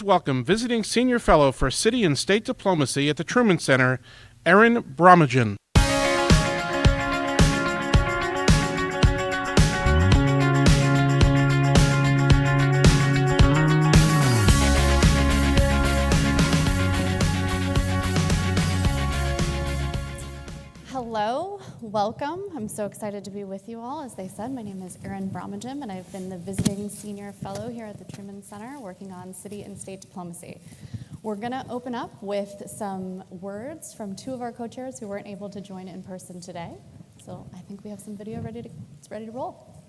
please welcome visiting Senior Fellow for City and State Diplomacy at the Truman Center, Erin Brommagen. Hello, welcome. I'm so excited to be with you all. As they said, my name is Erin Brommagen, and I've been the visiting senior fellow here at the Truman Center working on city and state diplomacy. We're going to open up with some words from two of our co-chairs who weren't able to join in person today. So I think we have some video ready to roll.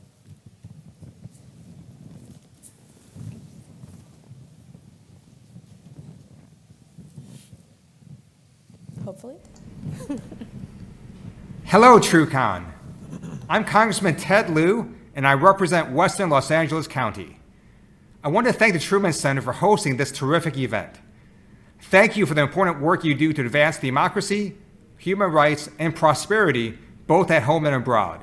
Hopefully. Hello, TruCon. I'm Congressman Ted Lieu, and I represent Western Los Angeles County. I want to thank the Truman Center for hosting this terrific event. Thank you for the important work you do to advance democracy, human rights, and prosperity, both at home and abroad.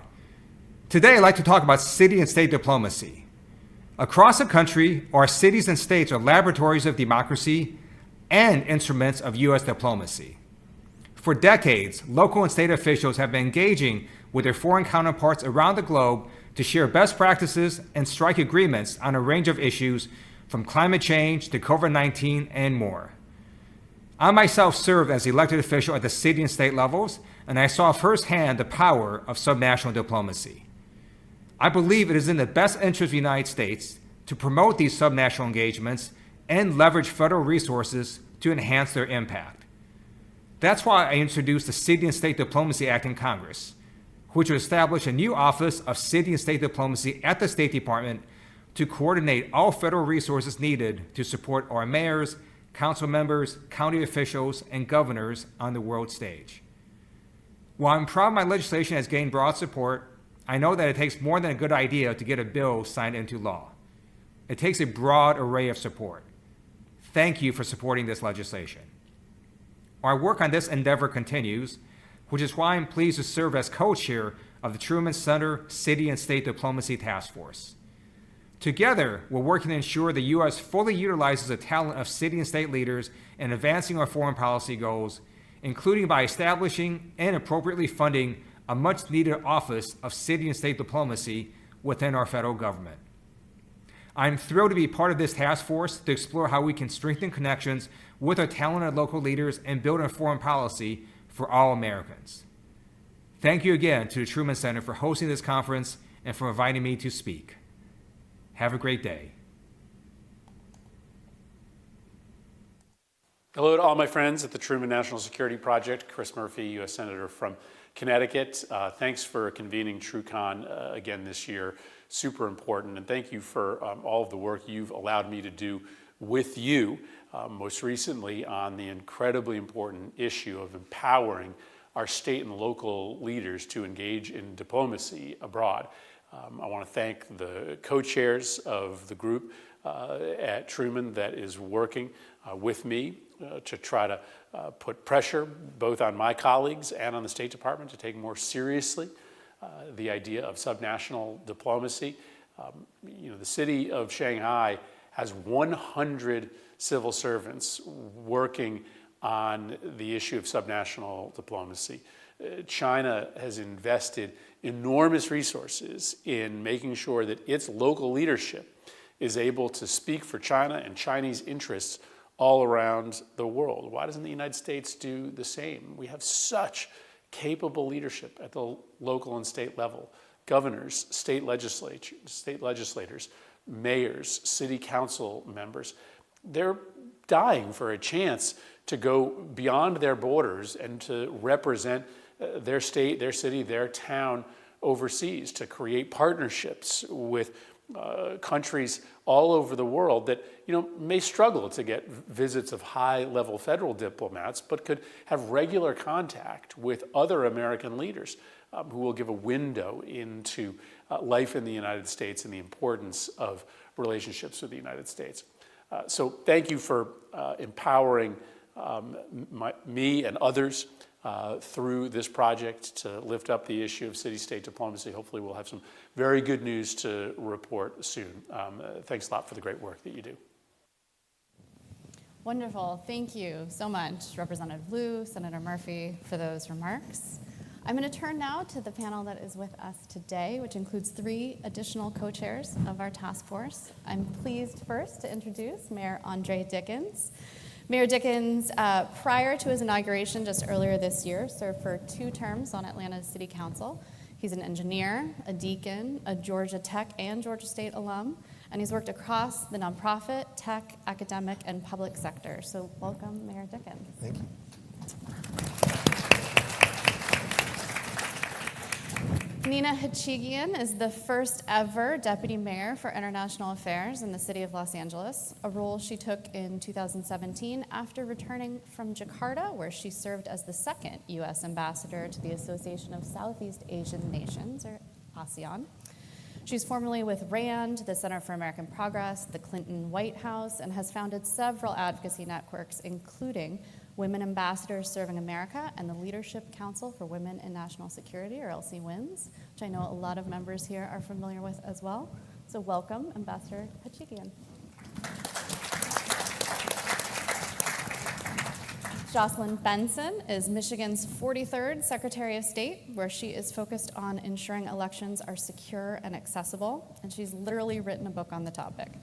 Today, I'd like to talk about city and state diplomacy. Across the country, our cities and states are laboratories of democracy and instruments of U.S. diplomacy. For decades, local and state officials have been engaging with their foreign counterparts around the globe to share best practices and strike agreements on a range of issues from climate change to COVID-19 and more. I myself served as elected official at the city and state levels, and I saw firsthand the power of subnational diplomacy. I believe it is in the best interest of the United States to promote these subnational engagements and leverage federal resources to enhance their impact. That's why I introduced the City and State Diplomacy Act in Congress, which would establish a new Office of City and State Diplomacy at the State Department to coordinate all federal resources needed to support our mayors, council members, county officials, and governors on the world stage. While I'm proud my legislation has gained broad support, I know that it takes more than a good idea to get a bill signed into law. It takes a broad array of support. Thank you for supporting this legislation. Our work on this endeavor continues, which is why I'm pleased to serve as co-chair of the Truman Center City and State Diplomacy Task Force. Together, we're working to ensure the U.S. fully utilizes the talent of city and state leaders in advancing our foreign policy goals, including by establishing and appropriately funding a much-needed Office of City and State Diplomacy within our federal government. I'm thrilled to be part of this task force to explore how we can strengthen connections with our talented local leaders and build a foreign policy for all Americans. Thank you again to the Truman Center for hosting this conference and for inviting me to speak. Have a great day. Hello to all my friends at the Truman National Security Project. Chris Murphy, U.S. Senator from Connecticut. Thanks for convening TruCon again this year. Super important, and thank you for all of the work you've allowed me to do with you, most recently on the incredibly important issue of empowering our state and local leaders to engage in diplomacy abroad. I want to thank the co-chairs of the group at Truman that is working with me to try to put pressure both on my colleagues and on the State Department to take more seriously the idea of subnational diplomacy. The city of Shanghai has 100 civil servants working on the issue of subnational diplomacy. China has invested enormous resources in making sure that its local leadership is able to speak for China and Chinese interests all around the world. Why doesn't the United States do the same? We have such capable leadership at the local and state level. Governors, state legislators, mayors, city council members, they're dying for a chance to go beyond their borders and to represent their state, their city, their town overseas, to create partnerships with countries all over the world that may struggle to get visits of high-level federal diplomats, but could have regular contact with other American leaders who will give a window into life in the United States and the importance of relationships with the United States. So thank you for empowering me and others through this project to lift up the issue of city-state diplomacy. Hopefully we'll have some very good news to report soon. Thanks a lot for the great work that you do. Wonderful. Thank you so much, Representative Liu, Senator Murphy, for those remarks. I'm going to turn now to the panel that is with us today, which includes 3 additional co-chairs of our task force. I'm pleased first to introduce Mayor Andre Dickens. Mayor Dickens, prior to his inauguration just earlier this year, served for 2 terms on Atlanta's City Council. He's an engineer, a deacon, a Georgia Tech and Georgia State alum, and he's worked across the nonprofit, tech, academic, and public sector. So welcome, Mayor Dickens. Thank you. Nina Hachigian is the first ever deputy mayor for international affairs in the city of Los Angeles, a role she took in 2017 after returning from Jakarta, where she served as the 2nd U.S. ambassador to the Association of Southeast Asian Nations, or ASEAN. She's formerly with RAND, the Center for American Progress, the Clinton White House, and has founded several advocacy networks, including Women Ambassadors Serving America and the Leadership Council for Women in National Security, or LC-WINS, which I know a lot of members here are familiar with as well. So welcome, Ambassador Hachigian. Jocelyn Benson is Michigan's 43rd Secretary of State, where she is focused on ensuring elections are secure and accessible, and she's literally written a book on the topic.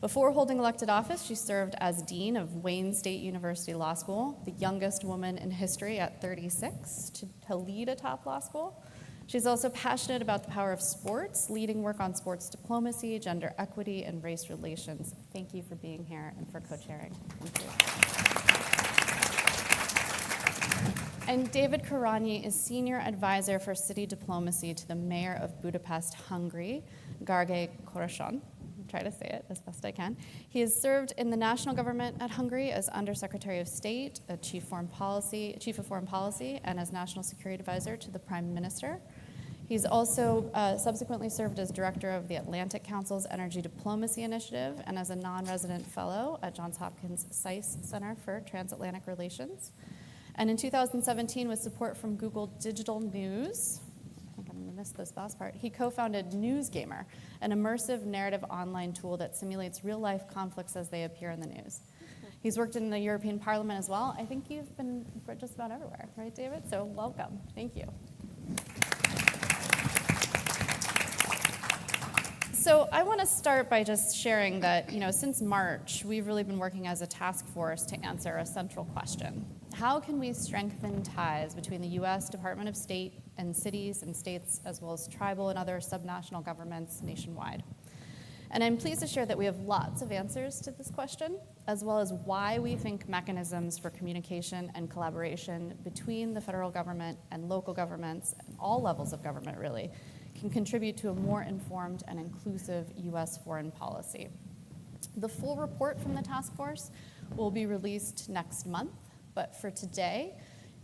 Before holding elected office, she served as Dean of Wayne State University Law School, the youngest woman in history at 36 to lead a top law school. She's also passionate about the power of sports, leading work on sports diplomacy, gender equity, and race relations. Thank you for being here and for co-chairing. Thank you. And David Karanyi is Senior Advisor for City Diplomacy to the Mayor of Budapest, Hungary, Gergely Koroson. Try to say it as best I can. He has served in the national government at Hungary as Undersecretary of State, Chief of Foreign Policy, and as National Security Advisor to the Prime Minister. He's also subsequently served as Director of the Atlantic Council's Energy Diplomacy Initiative and as a non-resident fellow at Johns Hopkins SAIS Center for Transatlantic Relations. And in 2017, with support from Google Digital News, missed this last part, he co-founded NewsGamer, an immersive narrative online tool that simulates real-life conflicts as they appear in the news. He's worked in the European Parliament as well. I think you've been just about everywhere, right, David? So welcome. Thank you. So I want to start by just sharing that, since March, we've really been working as a task force to answer a central question. How can we strengthen ties between the U.S. Department of State and cities and states, as well as tribal and other subnational governments nationwide? And I'm pleased to share that we have lots of answers to this question, as well as why we think mechanisms for communication and collaboration between the federal government and local governments, and all levels of government really, can contribute to a more informed and inclusive U.S. foreign policy. The full report from the task force will be released next month, but for today,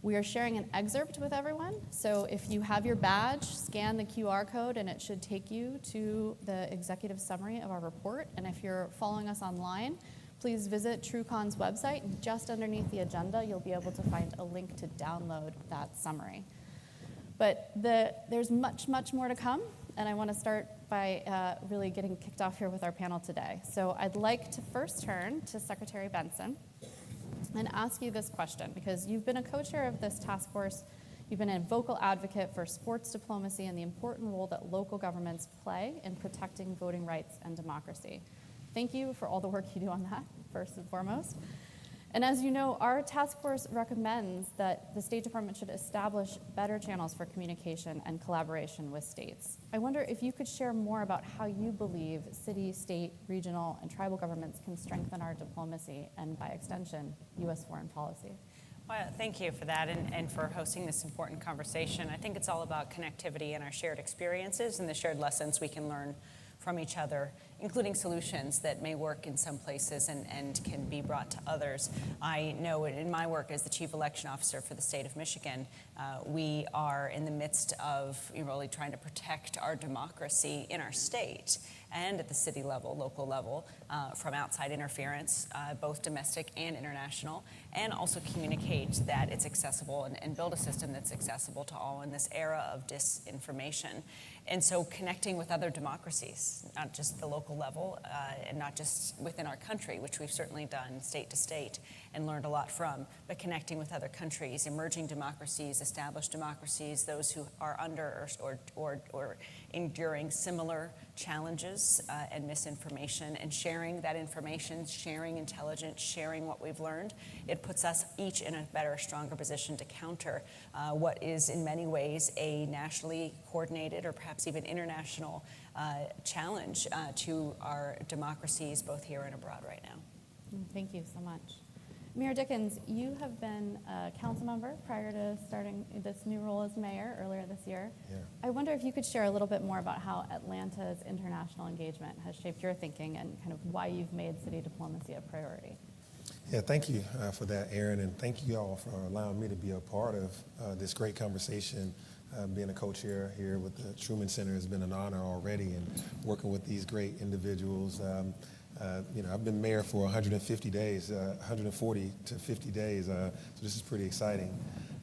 we are sharing an excerpt with everyone. So if you have your badge, scan the QR code and it should take you to the executive summary of our report. And if you're following us online, please visit TruCon's website. And just underneath the agenda, you'll be able to find a link to download that summary. But there's much, much more to come. And I want to start by really getting kicked off here with our panel today. So I'd like to first turn to Secretary Benson and ask you this question, because you've been a co-chair of this task force. You've been a vocal advocate for sports diplomacy and the important role that local governments play in protecting voting rights and democracy. Thank you for all the work you do on that, first and foremost. And as you know, our task force recommends that the State Department should establish better channels for communication and collaboration with states. I wonder if you could share more about how you believe city, state, regional, and tribal governments can strengthen our diplomacy and, by extension, U.S. foreign policy. Well, thank you for that and for hosting this important conversation. I think it's all about connectivity and our shared experiences and the shared lessons we can learn from each other, including solutions that may work in some places and can be brought to others. I know in my work as the Chief Election Officer for the state of Michigan, we are in the midst of really trying to protect our democracy in our state and at the city level, local level, from outside interference, both domestic and international, and also communicate that it's accessible and build a system that's accessible to all in this era of disinformation. And so connecting with other democracies, not just the local local level, and not just within our country, which we've certainly done state to state and learned a lot from, but connecting with other countries, emerging democracies, established democracies, those who are under or enduring similar challenges and misinformation, and sharing that information, sharing intelligence, sharing what we've learned. It puts us each in a better, stronger position to counter what is in many ways a nationally coordinated or perhaps even international challenge to our democracies both here and abroad right now. Thank you so much. Mayor Dickens, you have been a council member prior to starting this new role as mayor earlier this year. Yeah. I wonder if you could share a little bit more about how Atlanta's international engagement has shaped your thinking and kind of why you've made city diplomacy a priority. Yeah, thank you for that, Aaron, and thank you all for allowing me to be a part of this great conversation. Being a co-chair here with the Truman Center has been an honor already, and working with these great individuals. I've been mayor for 150 days, 140 to 50 days, so this is pretty exciting.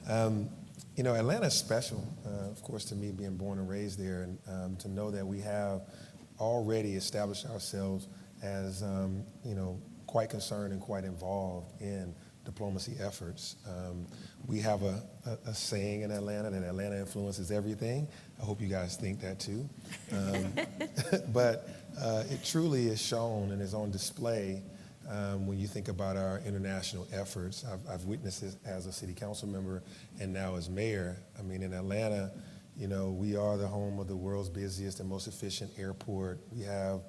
Atlanta's special, of course, to me, being born and raised there, and to know that we have already established ourselves as, quite concerned and quite involved in diplomacy efforts. We have a saying in Atlanta that Atlanta influences everything. I hope you guys think that too. But it truly is shown and is on display when you think about our international efforts. I've witnessed it as a city council member and now as mayor. I mean, in Atlanta, we are the home of the world's busiest and most efficient airport. We have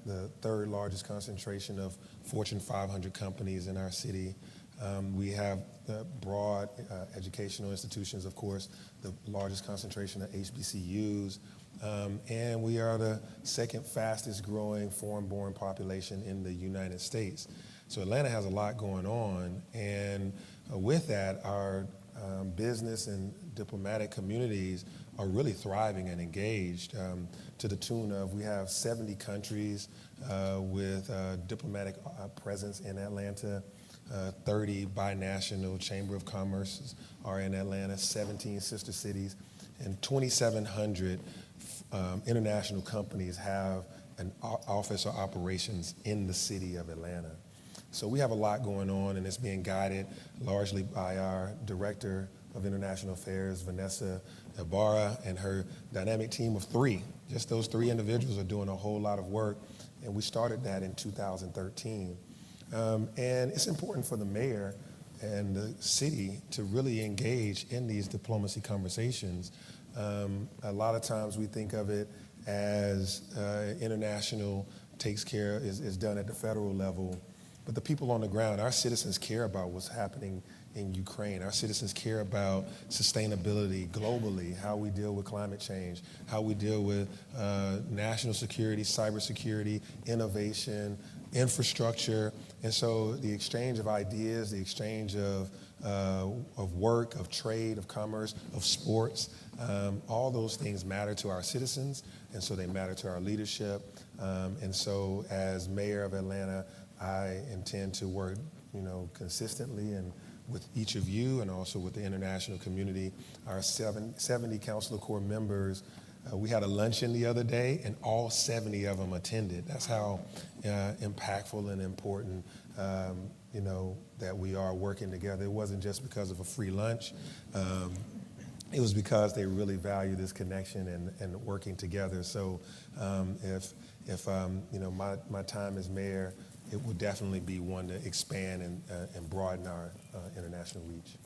the third largest concentration of Fortune 500 companies in our city. We have broad educational institutions, of course, the largest concentration of HBCUs, and we are the second fastest growing foreign-born population in the United States. So Atlanta has a lot going on, and with that, our business and diplomatic communities are really thriving and engaged to the tune of we have 70 countries with diplomatic presence in Atlanta. 30 binational Chamber of Commerce are in Atlanta, 17 sister cities, and 2,700 international companies have an office or operations in the city of Atlanta. So we have a lot going on, and it's being guided largely by our Director of International Affairs, Vanessa Ibarra, and her dynamic team of three. Just those three individuals are doing a whole lot of work, and we started that in 2013. And it's important for the mayor and the city to really engage in these diplomacy conversations. A lot of times we think of it as international is done at the federal level, but the people on the ground, our citizens care about what's happening in Ukraine. Our citizens care about sustainability globally, how we deal with climate change, how we deal with national security, cybersecurity, innovation, infrastructure. And so the exchange of ideas, the exchange of work, of trade, of commerce, of sports, all those things matter to our citizens, and so they matter to our leadership. And so as mayor of Atlanta, I intend to work, consistently and with each of you and also with the international community. Our 70 Council of Corps members, we had a luncheon the other day, and all 70 of them attended. That's how impactful and important, that we are working together. It wasn't just because of a free lunch. It was because they really value this connection and working together. So if my time as mayor, it would definitely be one to expand and broaden our international reach.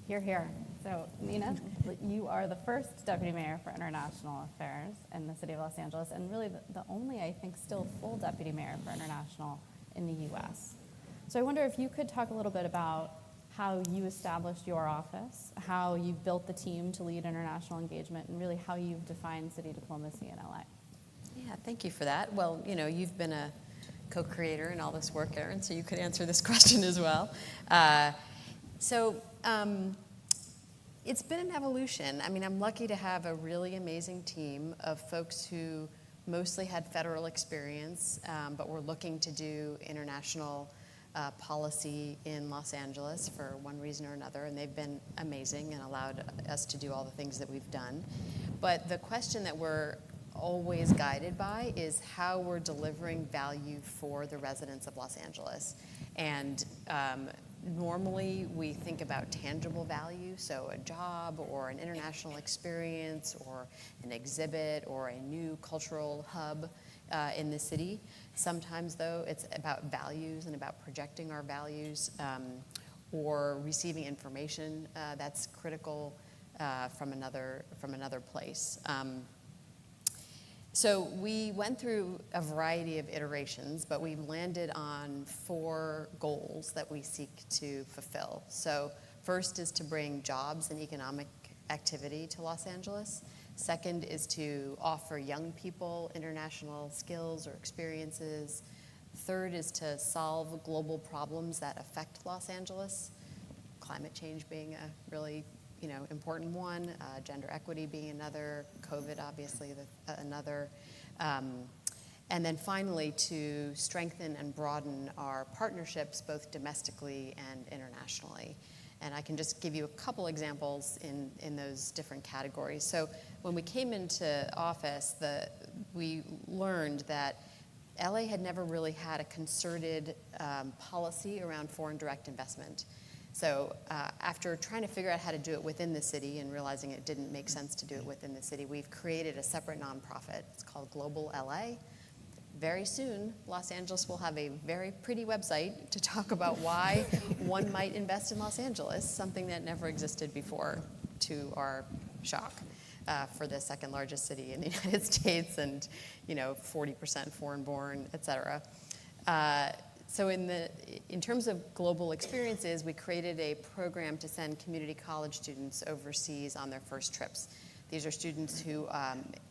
Hear, hear. So, Nina, you are the first deputy mayor for international affairs in the city of Los Angeles, and really the only, I think, still full deputy mayor for international in the U.S. So I wonder if you could talk a little bit about how you established your office, how you built the team to lead international engagement, and really how you've defined city diplomacy in LA. Yeah, thank you for that. Well, you've been a co-creator in all this work, Aaron, so you could answer this question as well. It's been an evolution. I mean, I'm lucky to have a really amazing team of folks who mostly had federal experience, but were looking to do international policy in Los Angeles for one reason or another, and they've been amazing and allowed us to do all the things that we've done. But the question that we're always guided by is how we're delivering value for the residents of Los Angeles. And normally we think about tangible value, so a job or an international experience or an exhibit or a new cultural hub in the city. Sometimes, though, it's about values and about projecting our values or receiving information that's critical from another place. So we went through a variety of iterations, but we've landed on 4 goals that we seek to fulfill. So first is to bring jobs and economic activity to Los Angeles. Second is to offer young people international skills or experiences. Third is to solve global problems that affect Los Angeles, climate change being a really important one, gender equity being another, COVID obviously another, and then finally to strengthen and broaden our partnerships both domestically and internationally. And I can just give you a couple examples in those different categories. So when we came into office, we learned that LA had never really had a concerted policy around foreign direct investment. So after trying to figure out how to do it within the city and realizing it didn't make sense to do it within the city, we've created a separate nonprofit. It's called Global LA. Very soon, Los Angeles will have a very pretty website to talk about why one might invest in Los Angeles, something that never existed before, to our shock, for the second largest city in the United States and 40% foreign-born, et cetera. So in terms of global experiences, we created a program to send community college students overseas on their first trips. These are students who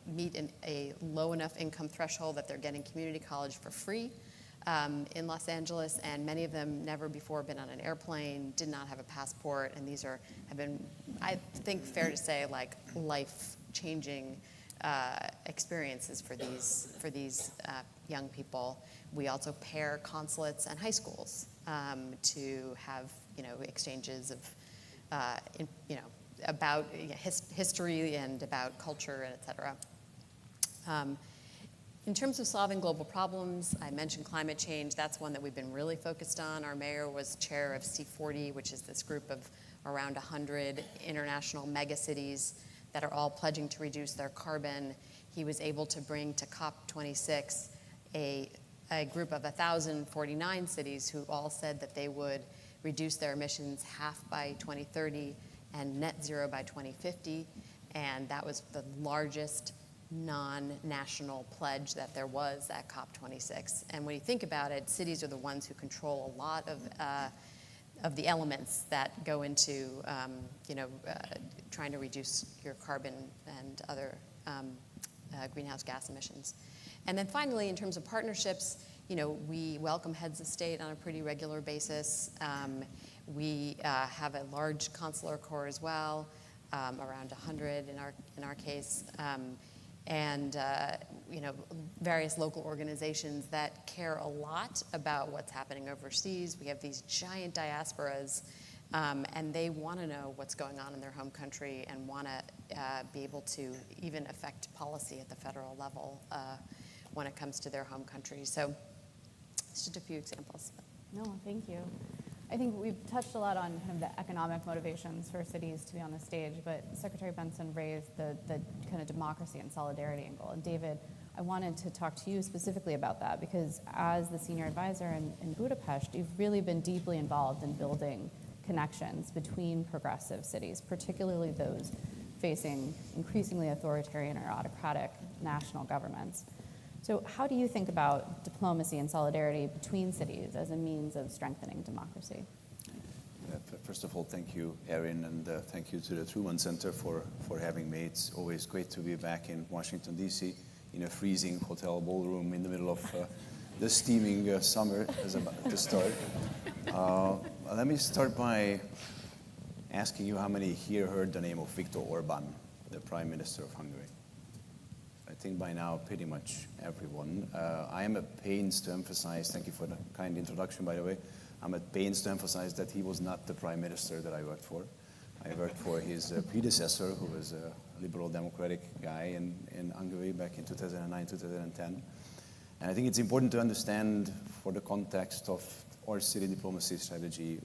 meet a low enough income threshold that they're getting community college for free in Los Angeles, and many of them never before been on an airplane, did not have a passport, and these have been, I think, fair to say, like life-changing experiences for these young people. We also pair consulates and high schools to have exchanges of about history and about culture, and et cetera. In terms of solving global problems, I mentioned climate change. That's one that we've been really focused on. Our mayor was chair of C40, which is this group of around 100 international megacities that are all pledging to reduce their carbon. He was able to bring to COP26 a group of 1,049 cities who all said that they would reduce their emissions half by 2030 and net zero by 2050, and that was the largest non-national pledge that there was at COP26. And when you think about it, cities are the ones who control a lot of the elements that go into trying to reduce your carbon and other greenhouse gas emissions. And then finally, in terms of partnerships, we welcome heads of state on a pretty regular basis. We have a large consular corps as well, around 100 in our case, and various local organizations that care a lot about what's happening overseas. We have these giant diasporas, and they want to know what's going on in their home country and want to be able to even affect policy at the federal level when it comes to their home country. So it's just a few examples. No, thank you. I think we've touched a lot on kind of the economic motivations for cities to be on the stage, but Secretary Benson raised the kind of democracy and solidarity angle. And David, I wanted to talk to you specifically about that because as the senior advisor in Budapest, you've really been deeply involved in building connections between progressive cities, particularly those facing increasingly authoritarian or autocratic national governments. So how do you think about diplomacy and solidarity between cities as a means of strengthening democracy? First of all, thank you, Erin, and thank you to the Truman Center for having me. It's always great to be back in Washington, D.C., in a freezing hotel ballroom in the middle of the steaming summer is about to start. Let me start by asking you how many here heard the name of Viktor Orban, the Prime Minister of Hungary. I think by now pretty much everyone. I am at pains to emphasize, thank you for the kind introduction by the way, I'm at pains to emphasize that he was not the Prime Minister that I worked for. I worked for his predecessor who was liberal democratic guy in Hungary back in 2009, 2010. And I think it's important to understand, for the context of our city diplomacy strategy,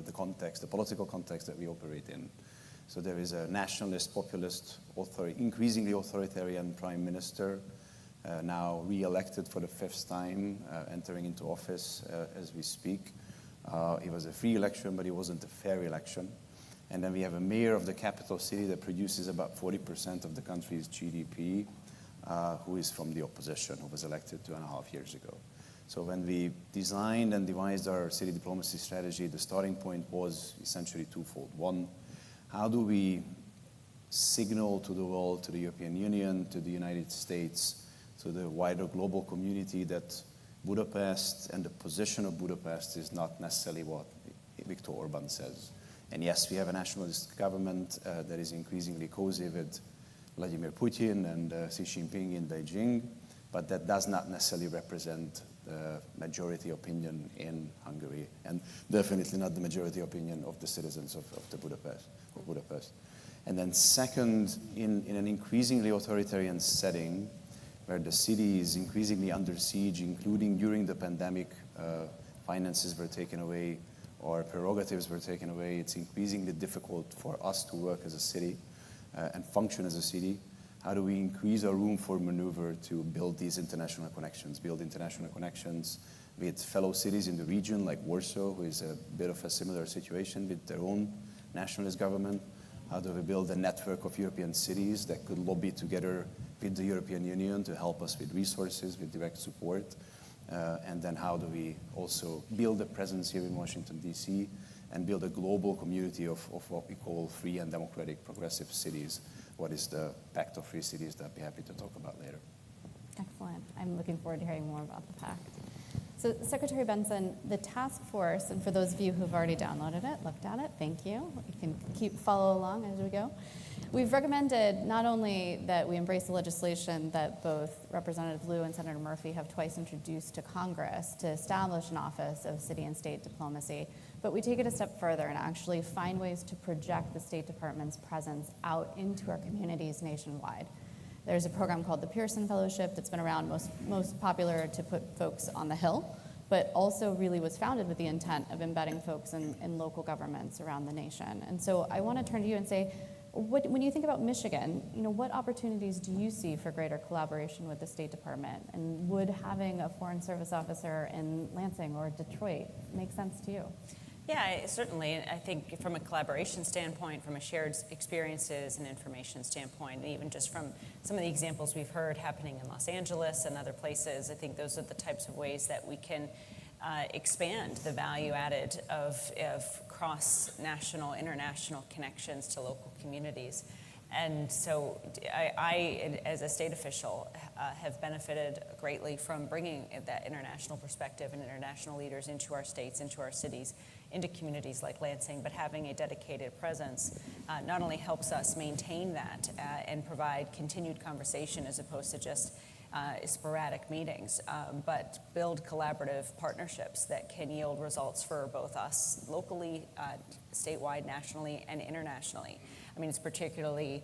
the political context that we operate in. So there is a nationalist, populist, increasingly authoritarian prime minister, now re-elected for the 5th time, entering into office as we speak. It was a free election, but it wasn't a fair election. And then we have a mayor of the capital city that produces about 40% of the country's GDP, who is from the opposition, who was elected 2.5 years ago. So when we designed and devised our city diplomacy strategy, the starting point was essentially twofold. One, how do we signal to the world, to the European Union, to the United States, to the wider global community that Budapest and the position of Budapest is not necessarily what Viktor Orban says. And yes, we have a nationalist government that is increasingly cozy with Vladimir Putin and Xi Jinping in Beijing, but that does not necessarily represent the majority opinion in Hungary, and definitely not the majority opinion of the citizens of Budapest. And then second, in an increasingly authoritarian setting, where the city is increasingly under siege, including during the pandemic, finances were taken away, or prerogatives were taken away, it's increasingly difficult for us to work as a city and function as a city. How do we increase our room for maneuver to build these international connections with fellow cities in the region, like Warsaw, who is a bit of a similar situation with their own nationalist government? How do we build a network of European cities that could lobby together with the European Union to help us with resources, with direct support? And then how do we also build a presence here in Washington, D.C., and build a global community of what we call free and democratic progressive cities? What is the Pact of Free Cities that I'll be happy to talk about later. Excellent. I'm looking forward to hearing more about the pact. So Secretary Benson, the task force, and for those of you who've already downloaded it, looked at it, thank you. You can follow along as we go. We've recommended not only that we embrace the legislation that both Representative Liu and Senator Murphy have twice introduced to Congress to establish an office of city and state diplomacy, but we take it a step further and actually find ways to project the State Department's presence out into our communities nationwide. There's a program called the Pearson Fellowship that's been around, most popular to put folks on the Hill, but also really was founded with the intent of embedding folks in local governments around the nation. And so I want to turn to you and say, when you think about Michigan, what opportunities do you see for greater collaboration with the State Department? And would having a Foreign Service officer in Lansing or Detroit make sense to you? Yeah, certainly. I think from a collaboration standpoint, from a shared experiences and information standpoint, and even just from some of the examples we've heard happening in Los Angeles and other places, I think those are the types of ways that we can expand the value added of cross-national, international connections to local communities. And so I, as a state official, have benefited greatly from bringing that international perspective and international leaders into our states, into our cities, into communities like Lansing, but having a dedicated presence not only helps us maintain that and provide continued conversation as opposed to just sporadic meetings, but build collaborative partnerships that can yield results for both us locally, statewide, nationally, and internationally. I mean, it's particularly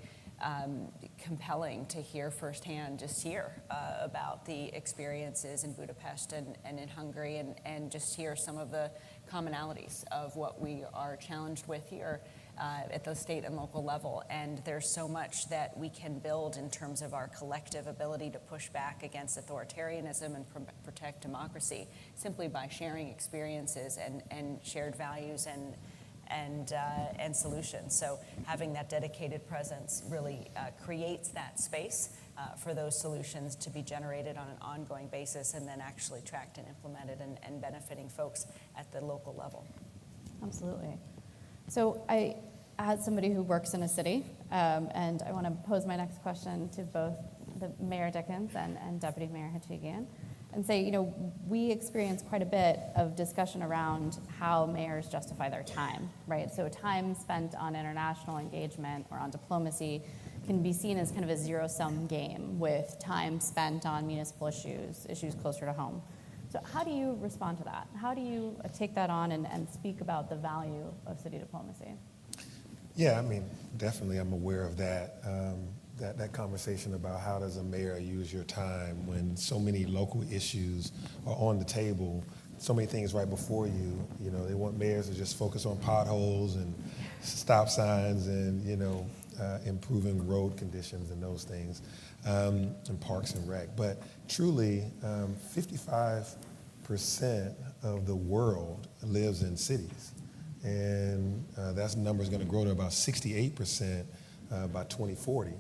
compelling to hear firsthand just here about the experiences in Budapest and in Hungary, and just hear some of the commonalities of what we are challenged with here at the state and local level. And there's so much that we can build in terms of our collective ability to push back against authoritarianism and protect democracy simply by sharing experiences and shared values and solutions. So having that dedicated presence really creates that space for those solutions to be generated on an ongoing basis and then actually tracked and implemented and benefiting folks at the local level. Absolutely. So as somebody who works in a city, and I want to pose my next question to both the Mayor Dickens and Deputy Mayor Hachigian, and say, we experience quite a bit of discussion around how mayors justify their time, right? So time spent on international engagement or on diplomacy can be seen as kind of a zero-sum game with time spent on municipal issues closer to home. So how do you respond to that? How do you take that on and speak about the value of city diplomacy? Yeah, I mean, definitely I'm aware of that. That conversation about how does a mayor use your time when so many local issues are on the table, so many things right before you. You know, they want mayors to just focus on potholes and stop signs and, improving road conditions and those things, and parks and rec. But truly, 55% of the world lives in cities. And that number is going to grow to about 68% by 2040.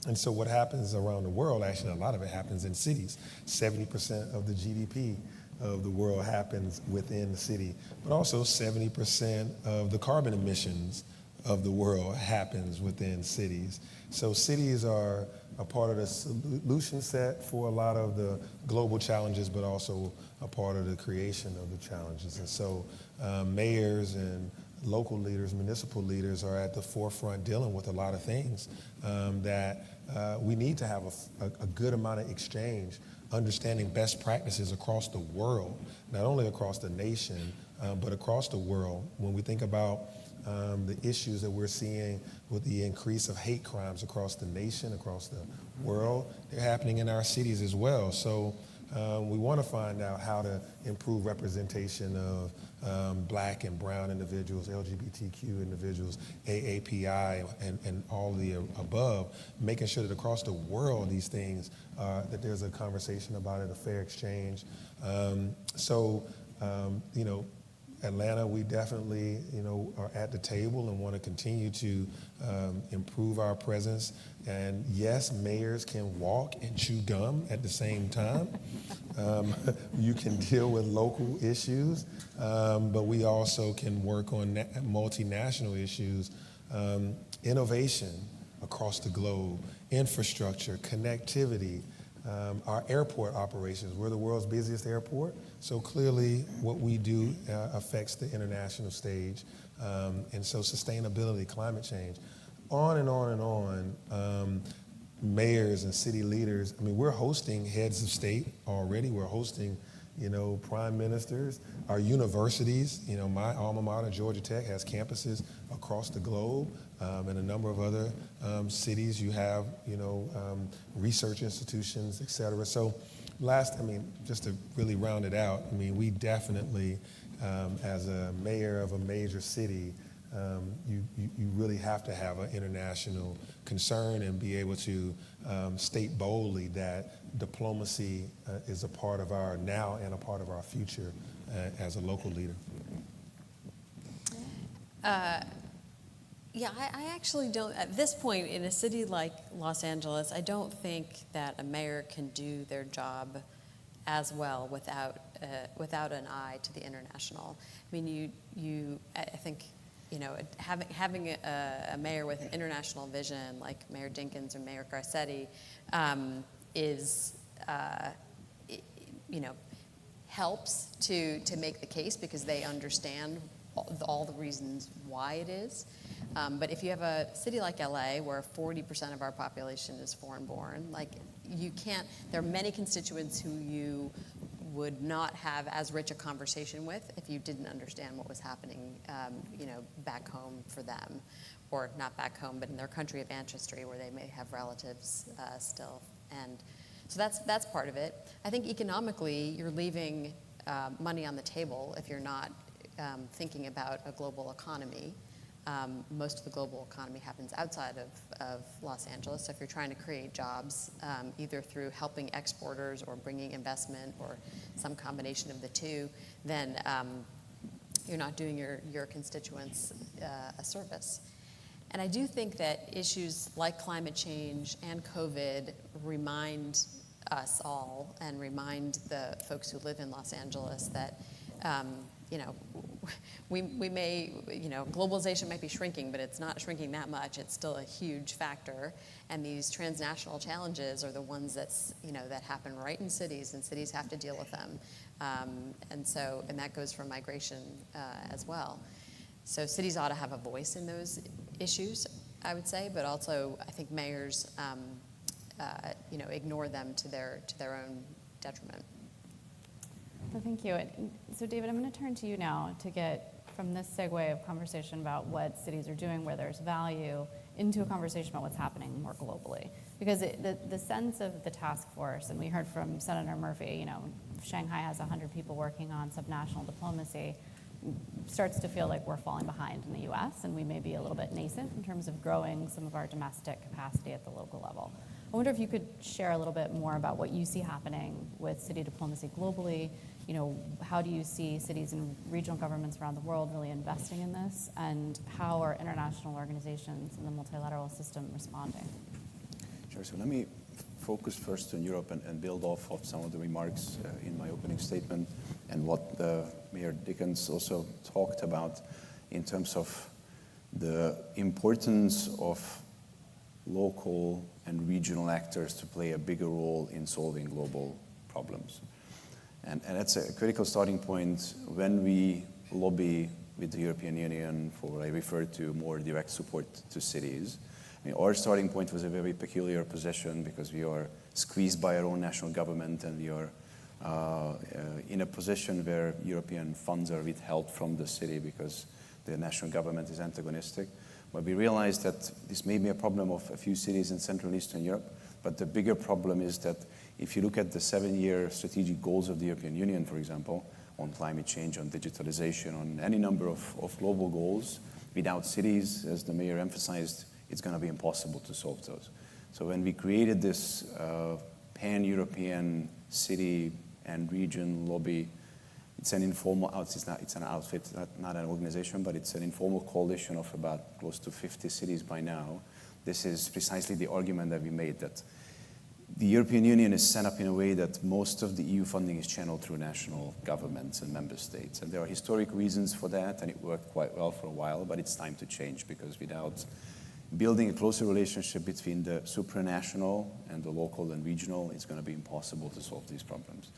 And so what happens around the world, actually a lot of it happens in cities. 70% of the GDP of the world happens within the city, but also 70% of the carbon emissions of the world happens within cities. So cities are a part of the solution set for a lot of the global challenges, but also a part of the creation of the challenges. And so mayors and local leaders, municipal leaders are at the forefront dealing with a lot of things that we need to have a good amount of exchange, understanding best practices across the world, not only across the nation, but across the world. When we think about the issues that we're seeing with the increase of hate crimes across the nation, across the world, they're happening in our cities as well. So we want to find out how to improve representation of Black and brown individuals, LGBTQ individuals, AAPI, and all of the above, making sure that across the world these things, that there's a conversation about it, a fair exchange. Atlanta, we definitely, are at the table and want to continue to improve our presence. And yes, mayors can walk and chew gum at the same time. You can deal with local issues, but we also can work on multinational issues, innovation across the globe, infrastructure, connectivity, our airport operations. We're the world's busiest airport, so clearly what we do affects the international stage, and so sustainability, climate change, on and on and on. Mayors and city leaders, I mean, we're hosting heads of state already. We're hosting, prime ministers. Our universities, my alma mater, Georgia Tech, has campuses across the globe, and a number of other cities. You have, research institutions, et cetera. So just to really round it out, we definitely, as a mayor of a major city, you really have to have an international concern and be able to state boldly that diplomacy is a part of our now and a part of our future as a local leader. Yeah, I actually don't, at this point in a city like Los Angeles, I don't think that a mayor can do their job as well without an eye to the international. I mean, I think, having a mayor with an international vision like Mayor Dickens or Mayor Garcetti helps to make the case because they understand all the reasons why it is. But if you have a city like LA where 40% of our population is foreign-born, there are many constituents who you would not have as rich a conversation with if you didn't understand what was happening, back home for them, or not back home, but in their country of ancestry where they may have relatives still. And so that's part of it. I think economically, you're leaving money on the table if you're not thinking about a global economy. Most of the global economy happens outside of Los Angeles. So if you're trying to create jobs, either through helping exporters or bringing investment or some combination of the two, then you're not doing your constituents a service. And I do think that issues like climate change and COVID remind us all and remind the folks who live in Los Angeles that we may, globalization might be shrinking, but it's not shrinking that much. It's still a huge factor. And these transnational challenges are the ones that happen right in cities, and cities have to deal with them. And that goes for migration as well. So cities ought to have a voice in those issues, I would say, but also I think mayors, ignore them to their own detriment. Well, thank you. So David, I'm going to turn to you now to get from this segue of conversation about what cities are doing, where there's value, into a conversation about what's happening more globally. Because the sense of the task force, and we heard from Senator Murphy, you know, Shanghai has 100 people working on subnational diplomacy, starts to feel like we're falling behind in the US, and we may be a little bit nascent in terms of growing some of our domestic capacity at the local level. I wonder if you could share a little bit more about what you see happening with city diplomacy globally. You know, how do you see cities and regional governments around the world really investing in this, and how are international organizations in the multilateral system responding? Sure. So let me focus first on Europe and build off of some of the remarks in my opening statement and what Mayor Dickens also talked about in terms of the importance of local and regional actors to play a bigger role in solving global problems. And that's a critical starting point when we lobby with the European Union for what I refer to more direct support to cities. I mean, our starting point was a very peculiar position because we are squeezed by our own national government, and we are in a position where European funds are withheld from the city because the national government is antagonistic. But we realized that this may be a problem of a few cities in Central and Eastern Europe, but the bigger problem is that if you look at the 7-year strategic goals of the European Union, for example, on climate change, on digitalization, on any number of global goals, without cities, as the mayor emphasized, it's going to be impossible to solve those. So when we created this pan-European city and region lobby, it's an informal, it's an outfit, not an organization, but it's an informal coalition of about close to 50 cities by now. This is precisely the argument that we made, that the European Union is set up in a way that most of the EU funding is channeled through national governments and member states. And there are historic reasons for that, and it worked quite well for a while, but it's time to change, because without building a closer relationship between the supranational and the local and regional, it's going to be impossible to solve these problems.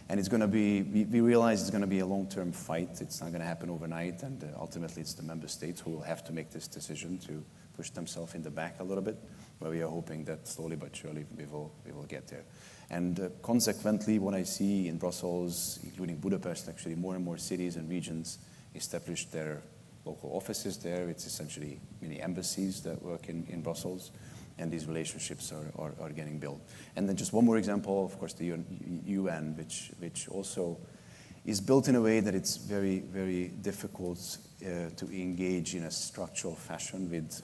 And it's going to be, we realize it's going to be a long-term fight. It's not going to happen overnight, and ultimately it's the member states who will have to make this decision to push themselves in the back a little bit, but we are hoping that slowly but surely we will get there. And consequently, what I see in Brussels, including Budapest, actually more and more cities and regions establish their local offices there. It's essentially mini embassies that work in Brussels, and these relationships are getting built. And then just one more example, of course, the UN, which also is built in a way that it's very, very difficult to engage in a structural fashion with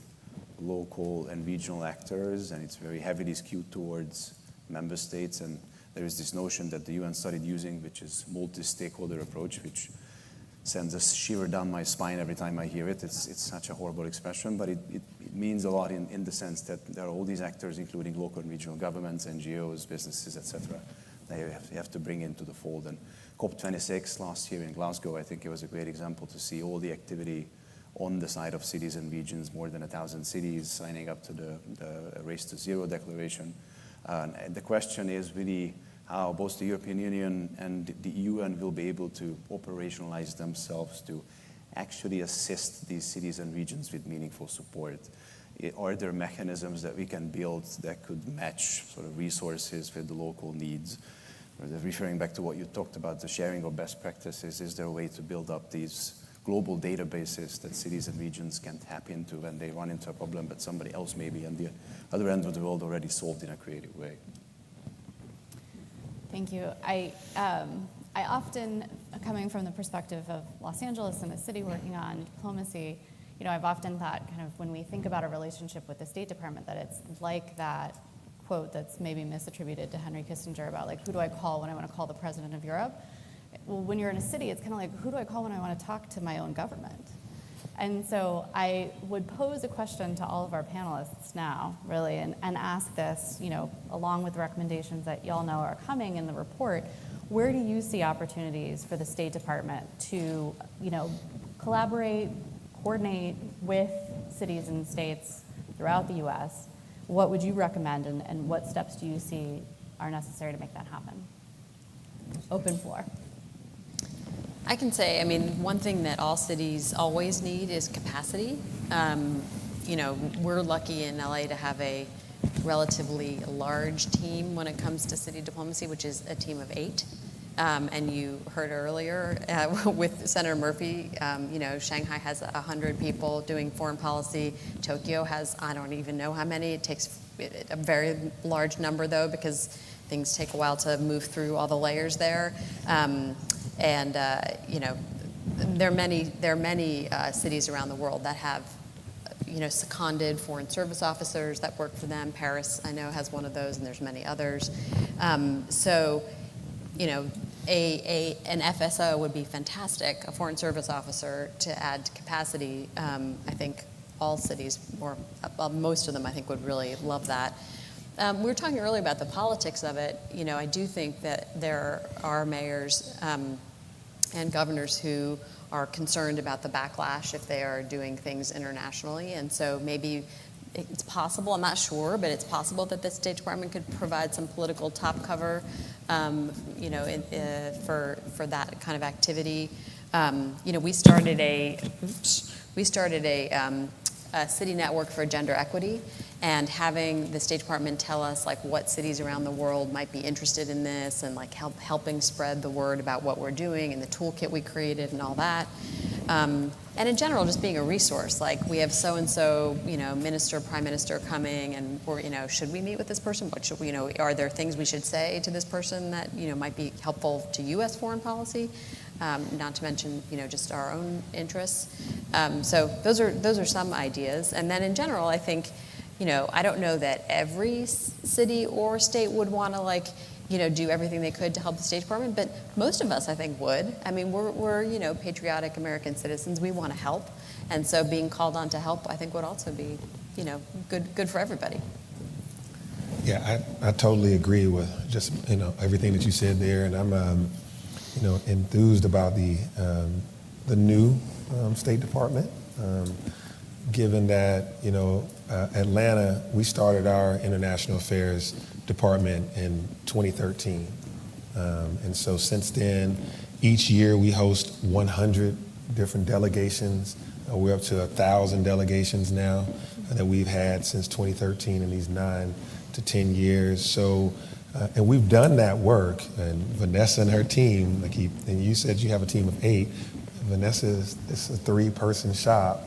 local and regional actors, and it's very heavily skewed towards member states. And there is this notion that the UN started using, which is multi-stakeholder approach, which sends a shiver down my spine every time I hear it. It's such a horrible expression, but it means a lot in the sense that there are all these actors, including local and regional governments, NGOs, businesses, etc. They have to bring into the fold. And COP26 last year in Glasgow, I think it was a great example to see all the activity on the side of cities and regions, more than 1,000 cities signing up to the Race to Zero declaration. And the question is really how both the European Union and the UN will be able to operationalize themselves to actually assist these cities and regions with meaningful support. Are there mechanisms that we can build that could match sort of resources with the local needs? Referring back to what you talked about, the sharing of best practices, is there a way to build up these global databases that cities and regions can tap into when they run into a problem, but somebody else maybe on the other end of the world already solved in a creative way? Thank you. I often, coming from the perspective of Los Angeles and the city working on diplomacy, you know, I've often thought kind of when we think about a relationship with the State Department that it's like that quote that's maybe misattributed to Henry Kissinger about like, who do I call when I want to call the president of Europe? Well, when you're in a city, it's kind of like, who do I call when I want to talk to my own government? And so I would pose a question to all of our panelists now, really, and ask this, you know, along with the recommendations that y'all know are coming in the report, where do you see opportunities for the State Department to, you know, collaborate, coordinate with cities and states throughout the U.S.? What would you recommend, and what steps do you see are necessary to make that happen? Open floor. I can say, I mean, one thing that all cities always need is capacity. You know, we're lucky in LA to have a relatively large team when it comes to city diplomacy, which is a team of 8. And you heard earlier with Senator Murphy, Shanghai has 100 people doing foreign policy. Tokyo has, I don't even know how many. It takes a very large number, though, because things take a while to move through all the layers there. There are many cities around the world that have seconded foreign service officers that work for them. Paris, I know, has one of those, and there's many others. An FSO would be fantastic, a foreign service officer, to add capacity. I think all cities, or most of them, I think, would really love that. We were talking earlier about the politics of it. I do think that there are mayors and governors who are concerned about the backlash if they are doing things internationally. And so maybe it's possible, I'm not sure, but it's possible that the State Department could provide some political top cover, for that kind of activity. We started a city network for gender equity, and having the State Department tell us what cities around the world might be interested in this, and helping spread the word about what we're doing and the toolkit we created and all that. And in general, just being a resource. We have so-and-so, minister, prime minister coming, and should we meet with this person? What should we, are there things we should say to this person that, might be helpful to U.S. foreign policy? Not to mention, just our own interests. So those are some ideas. And then in general, I think, I don't know that every city or state would want to do everything they could to help the State Department, but most of us, I think, would. I mean, we're patriotic American citizens. We want to help, and so being called on to help, I think, would also be, good for everybody. Yeah, I totally agree with just everything that you said there, and I'm enthused about the new State Department. Given that Atlanta, we started our international affairs department in 2013, and so since then, each year we host 100 different delegations. We're up to 1,000 delegations now that we've had since 2013 in these 9 to 10 years. So, and we've done that work. And Vanessa and her team, and you said you have a team of 8. Vanessa is a 3-person shop.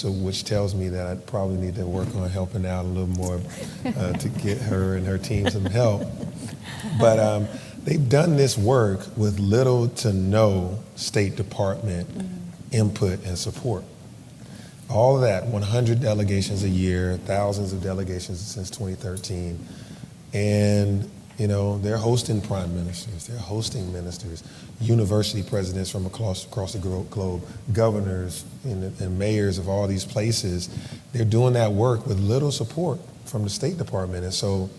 Which tells me that I probably need to work on helping out a little more to get her and her team some help. But they've done this work with little to no State Department input and support. All of that, 100 delegations a year, thousands of delegations since 2013. And they're hosting prime ministers, they're hosting ministers, university presidents from across the globe, governors and mayors of all these places. They're doing that work with little support from the State Department. And so,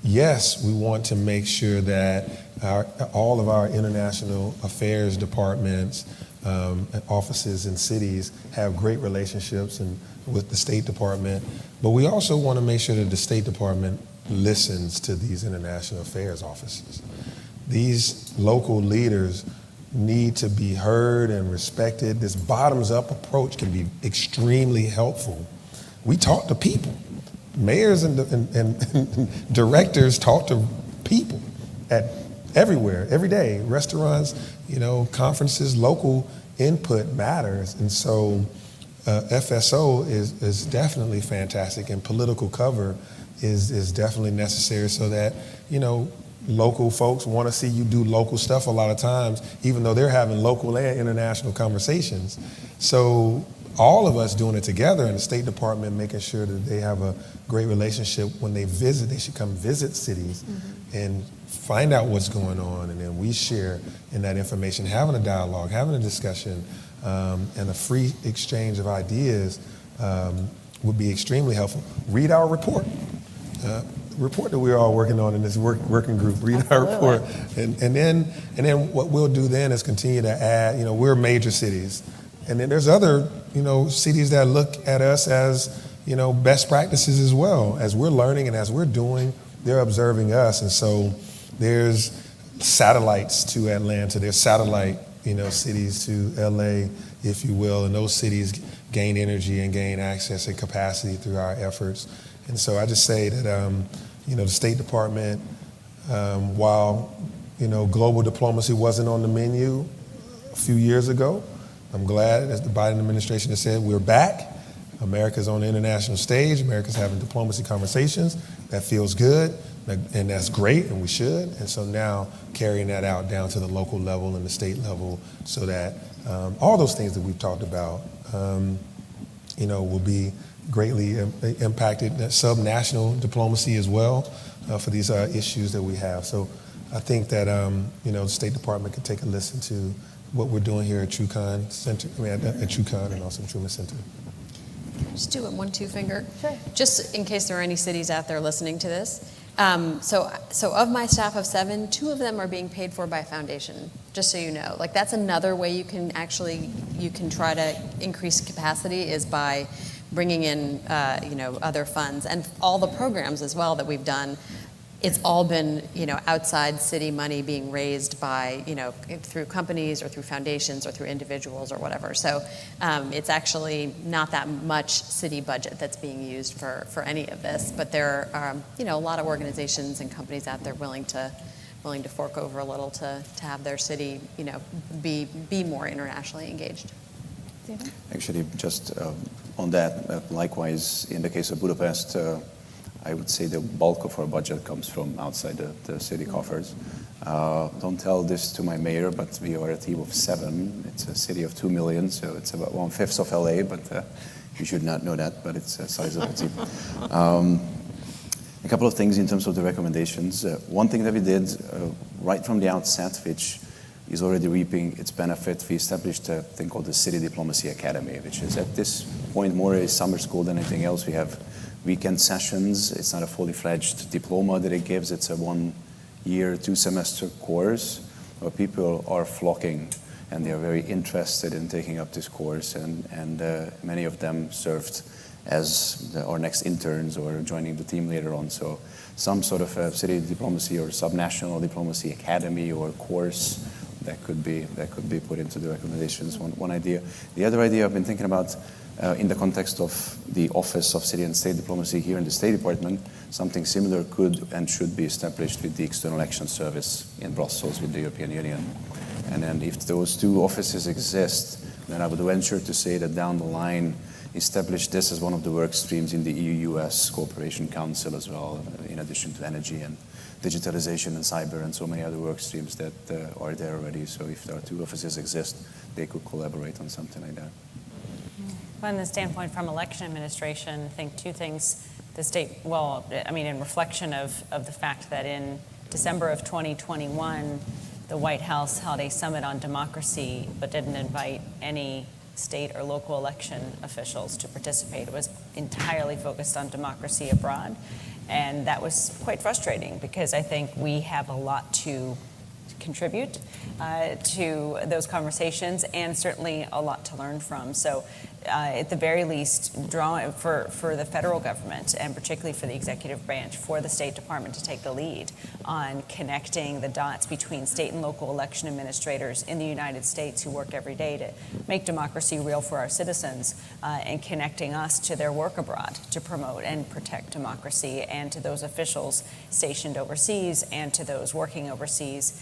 yes, we want to make sure that all of our international affairs departments, offices and cities have great relationships with the State Department. But we also want to make sure that the State Department listens to these international affairs offices. These local leaders need to be heard and respected. This bottoms-up approach can be extremely helpful. We talk to people. Mayors and directors talk to people everywhere, every day. Restaurants, conferences, local input matters. And so FSO is definitely fantastic, and political cover is definitely necessary so that, local folks want to see you do local stuff a lot of times, even though they're having local and international conversations. So all of us doing it together, and the State Department making sure that they have a great relationship when they visit. They should come visit cities and find out what's going on, and then we share in that information, having a dialogue, having a discussion, and a free exchange of ideas would be extremely helpful. Read our report. Report that we're all working on in this working group. Read our report, and then what we'll do then is continue to add. We're major cities, and then there's other cities that look at us as best practices as well. As we're learning and as we're doing, they're observing us, and so there's satellites to Atlanta. There's satellite cities to LA, if you will, and those cities gain energy and gain access and capacity through our efforts. And so I just say that, the State Department, while global diplomacy wasn't on the menu a few years ago. I'm glad, as the Biden administration has said, we're back. America's on the international stage. America's having diplomacy conversations. That feels good, and that's great, and we should. And so now carrying that out down to the local level and the state level so that all those things that we've talked about, will be greatly impacted. Subnational diplomacy as well for these issues that we have. So I think that the State Department could take a listen to what we're doing here at TruCon Center, at TruCon and also Truman Center. Just do it 1-2 finger. Sure. Just in case there are any cities out there listening to this. So of my staff of 7, 2 of them are being paid for by a foundation, just so you know. Like, that's another way you can try to increase capacity is by bringing in, other funds. And all the programs as well that we've done, it's all been, outside city money being raised by, through companies or through foundations or through individuals or whatever. So it's actually not that much city budget that's being used for any of this. But there are, a lot of organizations and companies out there willing to fork over a little to have their city, be more internationally engaged. David? Actually, just on that, likewise, in the case of Budapest, I would say the bulk of our budget comes from outside the city coffers. Don't tell this to my mayor, but we are a team of 7. It's a city of 2 million, so it's about 1/5 of LA, but you should not know that, but it's a sizable team. A couple of things in terms of the recommendations. One thing that we did right from the outset, which is already reaping its benefit, we established a thing called the City Diplomacy Academy, which is at this point more a summer school than anything else. We have weekend sessions. It's not a fully fledged diploma that it gives. It's a 1-year, 2-semester course where people are flocking and they are very interested in taking up this course. And many of them served as our next interns or joining the team later on. So some sort of a city diplomacy or subnational diplomacy academy or course that could be put into the recommendations. One idea. The other idea I've been thinking about in the context of the Office of City and State Diplomacy here in the State Department, something similar could and should be established with the External Action Service in Brussels with the European Union. And then if those 2 offices exist, then I would venture to say that down the line, establish this as one of the work streams in the EU-US Cooperation Council as well, in addition to energy and digitalization and cyber and so many other work streams that are there already. So if there are 2 offices exist, they could collaborate on something like that. From the standpoint from election administration, I think 2 things. The state, in reflection of the fact that in December of 2021, the White House held a summit on democracy, but didn't invite any state or local election officials to participate. It was entirely focused on democracy abroad. And that was quite frustrating because I think we have a lot to contribute to those conversations and certainly a lot to learn from. So at the very least, for the federal government and particularly for the executive branch, for the State Department to take the lead on connecting the dots between state and local election administrators in the United States who work every day to make democracy real for our citizens and connecting us to their work abroad to promote and protect democracy, and to those officials stationed overseas and to those working overseas,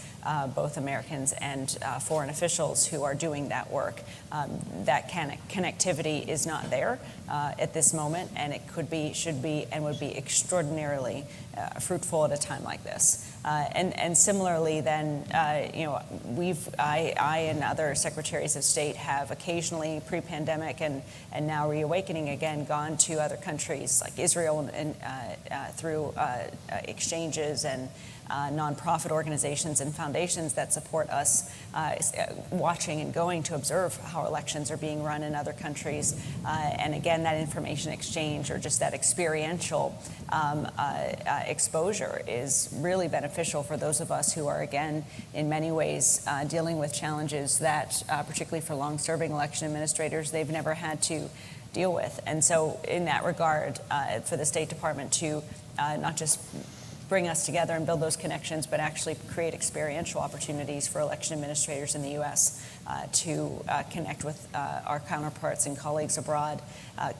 both Americans and foreign officials who are doing that work. That connectivity is not there at this moment, and it could be, should be, and would be extraordinarily fruitful at a time like this. And similarly, then, I and other secretaries of state have occasionally pre-pandemic and now reawakening again gone to other countries like Israel and through exchanges and nonprofit organizations and foundations that support us watching and going to observe how elections are being run in other countries. And again, that information exchange or just that experiential exposure is really beneficial for those of us who are, again, in many ways dealing with challenges that, particularly for long-serving election administrators, they've never had to deal with. And so in that regard, for the State Department to not just bring us together and build those connections, but actually create experiential opportunities for election administrators in the U.S. To connect with our counterparts and colleagues abroad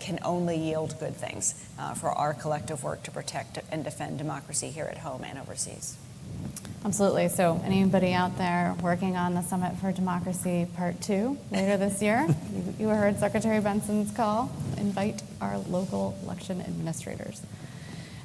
can only yield good things for our collective work to protect and defend democracy here at home and overseas. Absolutely. So anybody out there working on the Summit for Democracy Part 2 later this year, you heard Secretary Benson's call, invite our local election administrators.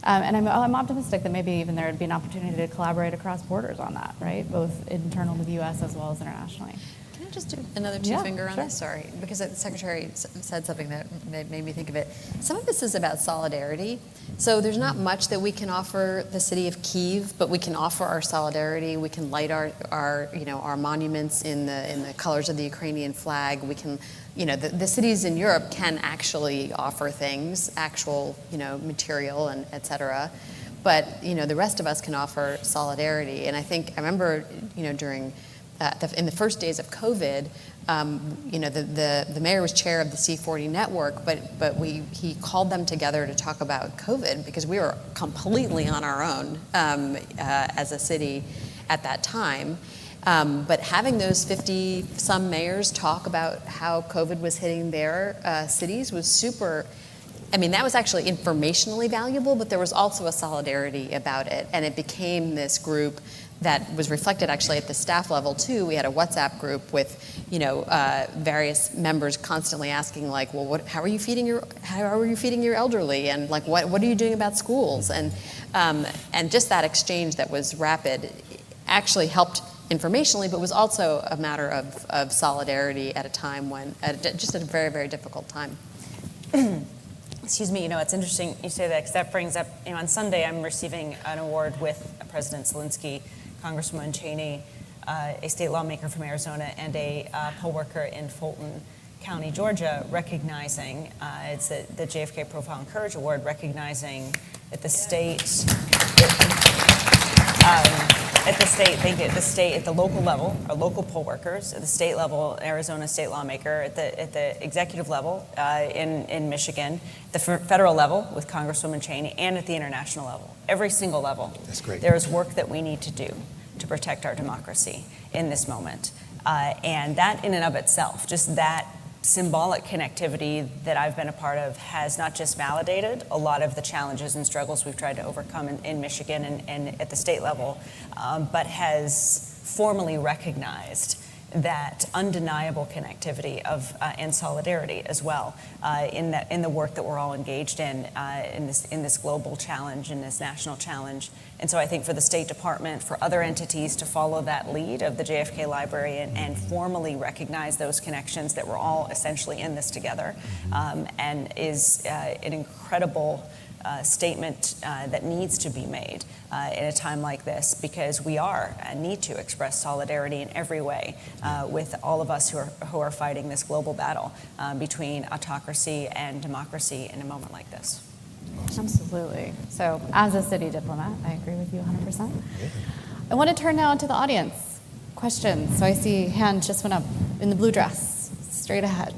And I'm optimistic that maybe even there would be an opportunity to collaborate across borders on that, right? Both internal to the U.S. as well as internationally. Can I just do another two-finger on this? Sorry, because the Secretary said something that made me think of it. Some of this is about solidarity. So there's not much that we can offer the city of Kyiv, but we can offer our solidarity. We can light our monuments in the colors of the Ukrainian flag. We can, the cities in Europe can actually offer things, actual, material and et cetera. But, the rest of us can offer solidarity. And I remember, during in the first days of COVID, the mayor was chair of the C40 network, but he called them together to talk about COVID because we were completely on our own as a city at that time. But having those 50-some mayors talk about how COVID was hitting their cities was super. That was actually informationally valuable, but there was also a solidarity about it, and it became this group that was reflected actually at the staff level too. We had a WhatsApp group with, various members constantly asking like, well, how are you feeding your elderly, and like, what are you doing about schools, and just that exchange that was rapid actually helped informationally, but was also a matter of solidarity at a time when, just at a very, very difficult time. Excuse me, it's interesting you say that because that brings up, on Sunday I'm receiving an award with President Zelensky, Congresswoman Cheney, a state lawmaker from Arizona, and a poll worker in Fulton County, Georgia, recognizing, it's the JFK Profile and Courage Award, recognizing that the state, at the local level, our local poll workers, at the state level, Arizona state lawmaker, at the executive level in Michigan, the federal level with Congresswoman Cheney, and at the international level, every single level. That's great. There is work that we need to do to protect our democracy in this moment. And that in and of itself, just that symbolic connectivity that I've been a part of has not just validated a lot of the challenges and struggles we've tried to overcome in Michigan and at the state level, but has formally recognized that undeniable connectivity of and solidarity as well in the work that we're all engaged in this global challenge, in this national challenge. And so I think for the State Department, for other entities to follow that lead of the JFK Library and formally recognize those connections that we're all essentially in this together, and is an incredible statement that needs to be made in a time like this, because we need to express solidarity in every way with all of us who are fighting this global battle between autocracy and democracy in a moment like this. Absolutely. So as a city diplomat, I agree with you 100%. I want to turn now to the audience. Questions. So I see hand just went up in the blue dress, straight ahead.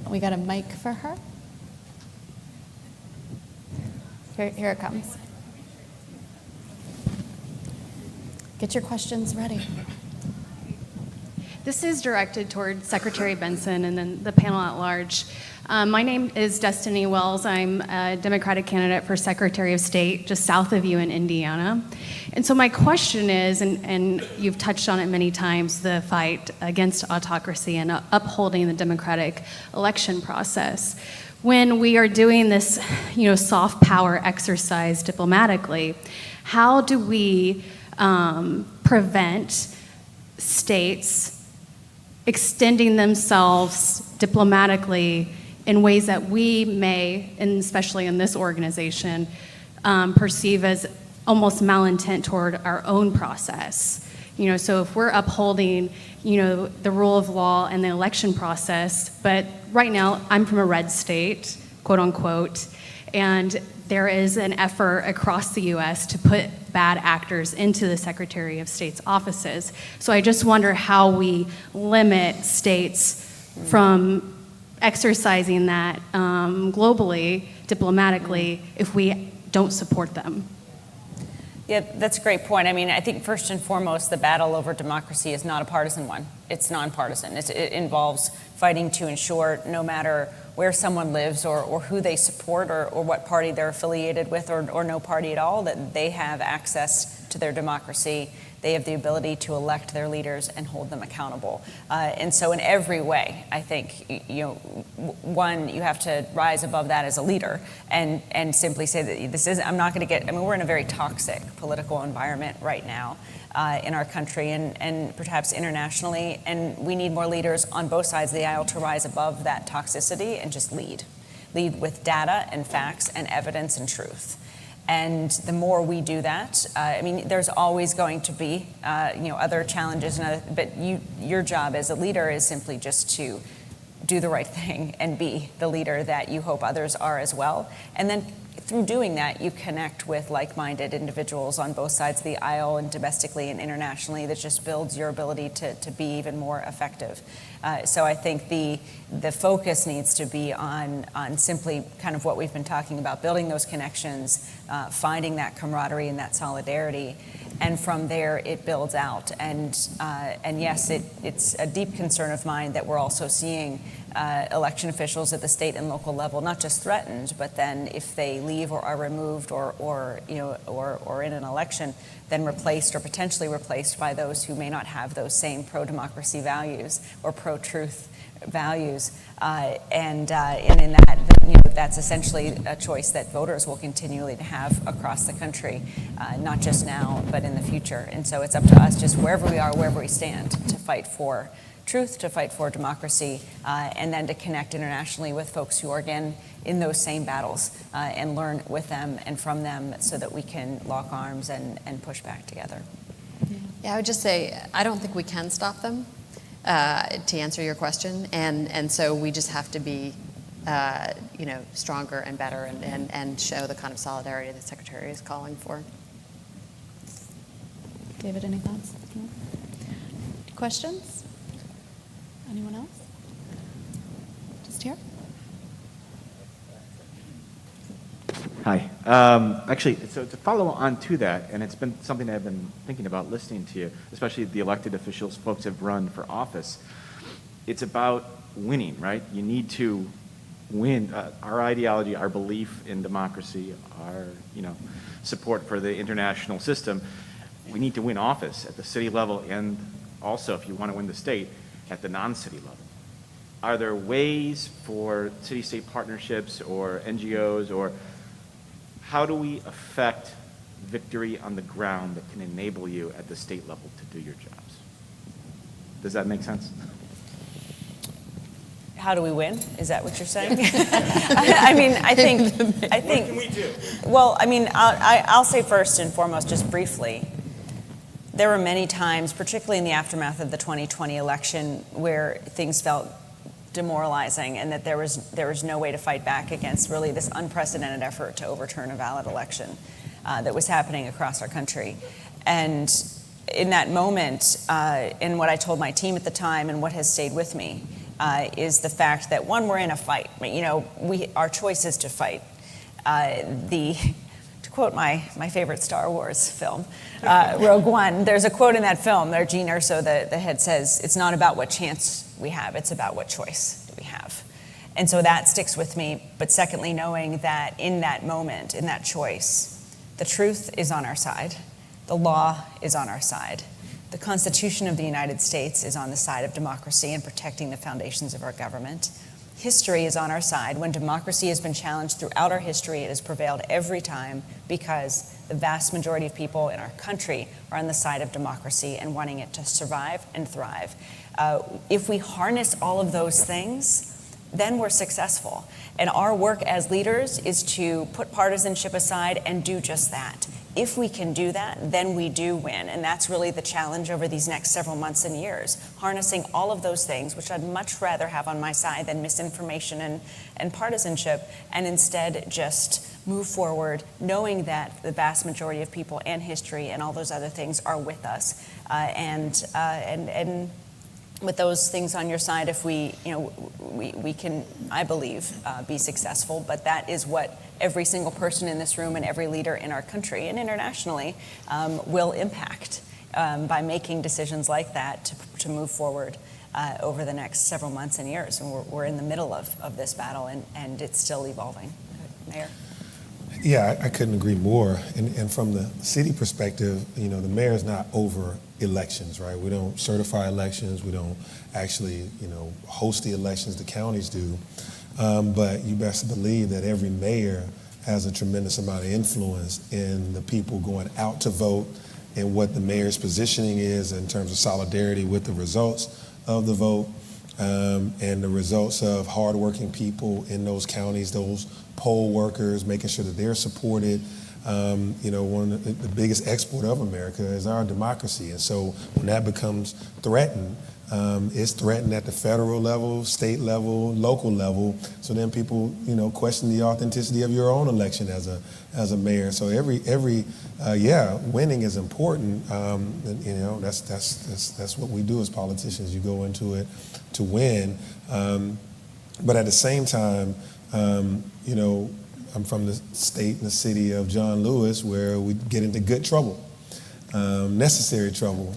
We got a mic for her. Here it comes. Get your questions ready. This is directed toward Secretary Benson and then the panel at large. My name is Destiny Wells. I'm a Democratic candidate for Secretary of State just south of you in Indiana. And so my question is, and you've touched on it many times, the fight against autocracy and upholding the democratic election process. When we are doing this, soft power exercise diplomatically, how do we prevent states extending themselves diplomatically in ways that we may, and especially in this organization, perceive as almost malintent toward our own process? So if we're upholding, the rule of law and the election process, but right now I'm from a red state, quote unquote, and there is an effort across the U.S. to put bad actors into the Secretary of State's offices. So I just wonder how we limit states from exercising that globally, diplomatically, if we don't support them. Yeah, that's a great point. I mean, I think first and foremost, the battle over democracy is not a partisan one. It's nonpartisan. It involves fighting to ensure no matter where someone lives or who they support or what party they're affiliated with or no party at all, that they have access to their democracy. They have the ability to elect their leaders and hold them accountable. And so in every way, I think, one, you have to rise above that as a leader and simply say that I'm not going to get, I mean, we're in a very toxic political environment right now in our country and perhaps internationally, and we need more leaders on both sides of the aisle to rise above that toxicity and just lead with data and facts and evidence and truth. And the more we do that, I mean, there's always going to be, other challenges, but your job as a leader is simply just to do the right thing and be the leader that you hope others are as well. And then through doing that, you connect with like-minded individuals on both sides of the aisle and domestically and internationally. That just builds your ability to be even more effective. So I think the focus needs to be on simply kind of what we've been talking about, building those connections, finding that camaraderie and that solidarity, and from there it builds out. And yes, it's a deep concern of mine that we're also seeing election officials at the state and local level not just threatened, but then if they leave or are removed or in an election, then replaced or potentially replaced by those who may not have those same pro-democracy values or pro-truth values, and in that, that's essentially a choice that voters will continually have across the country, not just now, but in the future. And so it's up to us, just wherever we are, wherever we stand, to fight for truth, to fight for democracy, and then to connect internationally with folks who are, again, in those same battles, and learn with them and from them so that we can lock arms and push back together. Yeah, I would just say, I don't think we can stop them, to answer your question, and so we just have to be, stronger and better and show the kind of solidarity the Secretary is calling for. David, any thoughts? Questions? Anyone else? Just here. Hi. Actually, so to follow on to that, and it's been something that I've been thinking about listening to you, especially the elected officials, folks have run for office. It's about winning, right? You need to win. Our ideology, our belief in democracy, our support for the international system. We need to win office at the city level, and also, if you want to win the state, at the non-city level. Are there ways for city-state partnerships or NGOs, or how do we affect victory on the ground that can enable you at the state level to do your jobs? Does that make sense? How do we win? Is that what you're saying? I think. What can we do? Well, I mean, I'll say first and foremost, just briefly, there were many times, particularly in the aftermath of the 2020 election, where things felt demoralizing and that there was no way to fight back against really this unprecedented effort to overturn a valid election that was happening across our country. And in that moment, and what I told my team at the time and what has stayed with me is the fact that, one, we're in a fight. Our choice is to fight. To quote my favorite Star Wars film, Rogue One, there's a quote in that film there, Gene Erso, the head says, it's not about what chance we have, it's about what choice do we have. And so that sticks with me. But secondly, knowing that in that moment, in that choice, the truth is on our side, the law is on our side, the Constitution of the United States is on the side of democracy and protecting the foundations of our government. History is on our side. When democracy has been challenged throughout our history, it has prevailed every time because the vast majority of people in our country are on the side of democracy and wanting it to survive and thrive. If we harness all of those things, then we're successful. And our work as leaders is to put partisanship aside and do just that. If we can do that, then we do win. And that's really the challenge over these next several months and years, harnessing all of those things, which I'd much rather have on my side than misinformation and partisanship, and instead just move forward, knowing that the vast majority of people and history and all those other things are with us. And with those things on your side, if we can, I believe, be successful. But that is what every single person in this room and every leader in our country and internationally will impact by making decisions like that to move forward over the next several months and years. And we're in the middle of this battle, and it's still evolving. Mayor? Yeah, I couldn't agree more. And from the city perspective, the mayor is not over elections, right? We don't certify elections. We don't actually, host the elections. The counties do. But you best believe that every mayor has a tremendous amount of influence in the people going out to vote and what the mayor's positioning is in terms of solidarity with the results of the vote and the results of hardworking people in those counties, those poll workers, making sure that they're supported. One of the biggest export of America is our democracy. And so when that becomes threatened, it's threatened at the federal level, state level, local level. So then people, question the authenticity of your own election as a mayor. So winning is important. That's what we do as politicians. You go into it to win. But at the same time, I'm from the state and the city of John Lewis, where we get into good trouble, necessary trouble.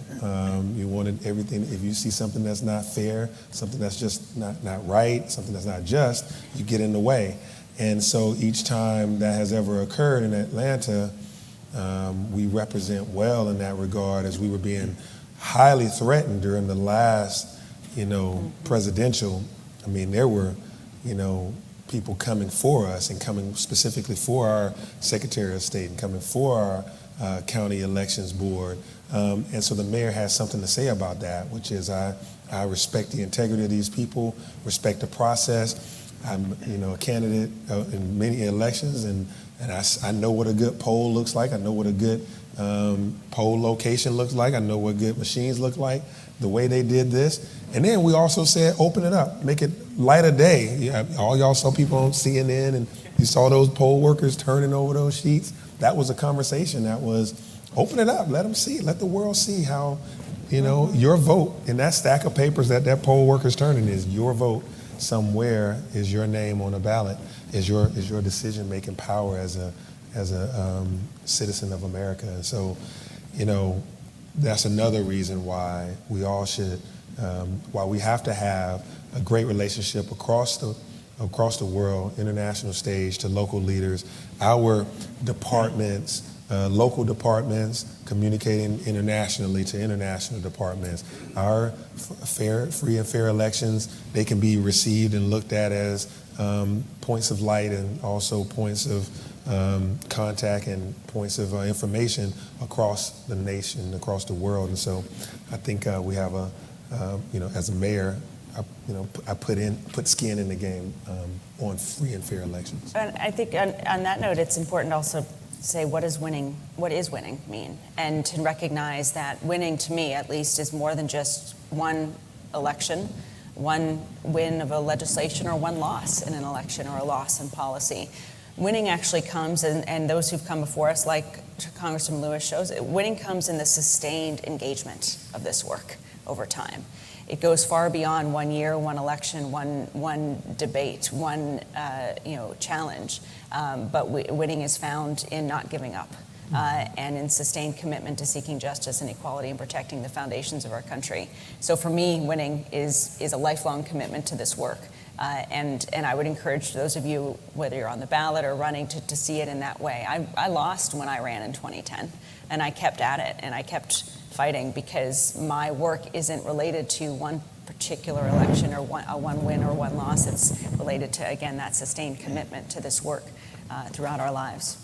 You wanted everything. If you see something that's not fair, something that's just not right, something that's not just, you get in the way. And so each time that has ever occurred in Atlanta, we represent well in that regard, as we were being highly threatened during the last, presidential. I mean, there were, people coming for us and coming specifically for our Secretary of State and coming for our county elections board. And so the mayor has something to say about that, which is I respect the integrity of these people, respect the process. I'm, a candidate in many elections, and I know what a good poll looks like. I know what a good poll location looks like. I know what good machines look like, the way they did this. And then we also said, open it up, make it light of day. Yeah, all y'all saw people on CNN, and you saw those poll workers turning over those sheets. That was a conversation that was, open it up, let them see, let the world see how, your vote in that stack of papers that poll worker's turning is your vote. Somewhere is your name on a ballot, is your decision-making power as a citizen of America. And so, that's another reason why we all should, why we have to have a great relationship across the world, international stage, to local leaders, our departments, local departments communicating internationally to international departments. Our free and fair elections, they can be received and looked at as points of light and also points of contact and points of information across the nation, across the world. And so I think we have as a mayor, I put skin in the game on free and fair elections. And I think on that note, it's important also to say, what does winning mean? And to recognize that winning, to me at least, is more than just one election, one win of a legislation, or one loss in an election, or a loss in policy. Winning actually comes, and those who've come before us, like Congressman Lewis shows, winning comes in the sustained engagement of this work over time. It goes far beyond 1 year, one election, one debate, one challenge. But winning is found in not giving up and in sustained commitment to seeking justice and equality and protecting the foundations of our country. So for me, winning is a lifelong commitment to this work. And I would encourage those of you, whether you're on the ballot or running, to see it in that way. I lost when I ran in 2010, and I kept at it, and I kept fighting, because my work isn't related to one particular election or one win or one loss. It's related to, again, that sustained commitment to this work throughout our lives.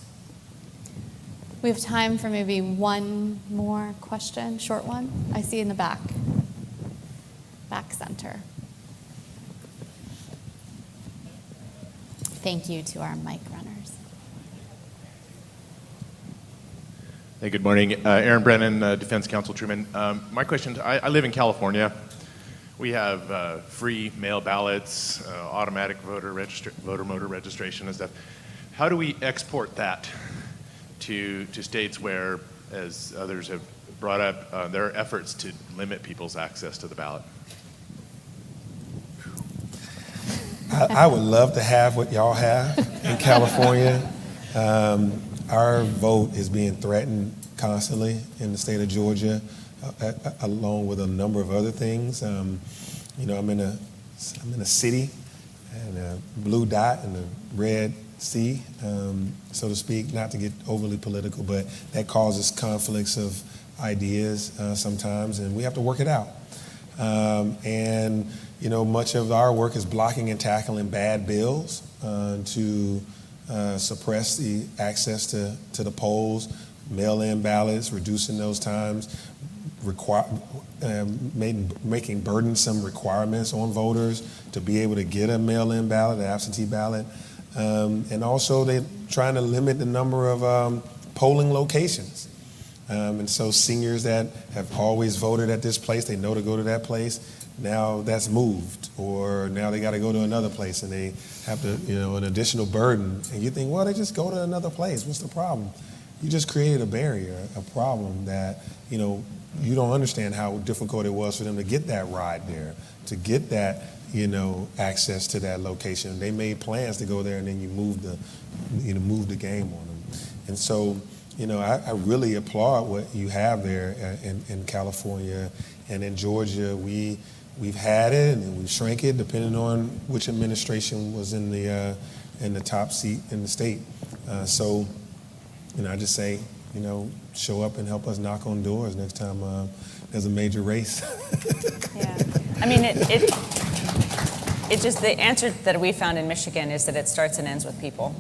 We have time for maybe one more question, short one. I see in the back center. Thank you to our mic runners. Hey, good morning. Aaron Brennan, Defense Counsel Truman. My question, I live in California. We have free mail ballots, automatic voter motor registration and stuff. How do we export that to states where, as others have brought up, there are efforts to limit people's access to the ballot? I would love to have what y'all have in California. Our vote is being threatened constantly in the state of Georgia, along with a number of other things. I'm in a city, and a blue dot and a red sea, so to speak, not to get overly political, but that causes conflicts of ideas sometimes, and we have to work it out. And much of our work is blocking and tackling bad bills to suppress the access to the polls, mail-in ballots, reducing those times, making burdensome requirements on voters to be able to get a mail-in ballot, an absentee ballot, and also they're trying to limit the number of polling locations. And so seniors that have always voted at this place, they know to go to that place, now that's moved, or now they got to go to another place and they have to, an additional burden. And you think, well, they just go to another place. What's the problem? You just created a barrier, a problem that, you don't understand how difficult it was for them to get that ride there, to get that, access to that location. They made plans to go there, and then you move the game on them. And so, I really applaud what you have there in California and in Georgia. We've had it and we've shrank it depending on which administration was in the top seat in the state. So, I just say, show up and help us knock on doors next time there's a major race. Yeah, I mean, it just, the answer that we found in Michigan is that it starts and ends with people.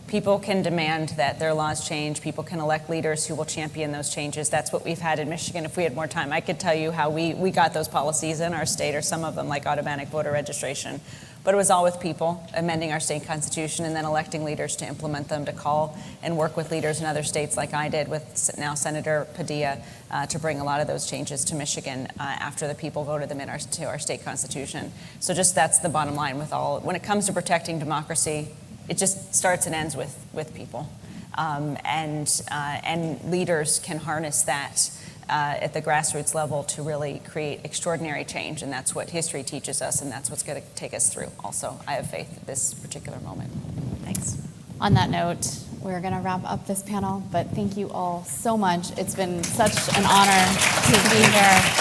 People can demand that their laws change. People can elect leaders who will champion those changes. That's what we've had in Michigan. If we had more time, I could tell you how we got those policies in our state, or some of them, like automatic voter registration. But it was all with people, amending our state constitution and then electing leaders to implement them, to call and work with leaders in other states, like I did with now Senator Padilla, to bring a lot of those changes to Michigan after the people voted them to our state constitution. So just that's the bottom line with all. When it comes to protecting democracy, it just starts and ends with people. And leaders can harness that at the grassroots level to really create extraordinary change, and that's what history teaches us, and that's what's going to take us through. Also, I have faith at this particular moment. Thanks. On that note, we're going to wrap up this panel, but thank you all so much. It's been such an honor to be here.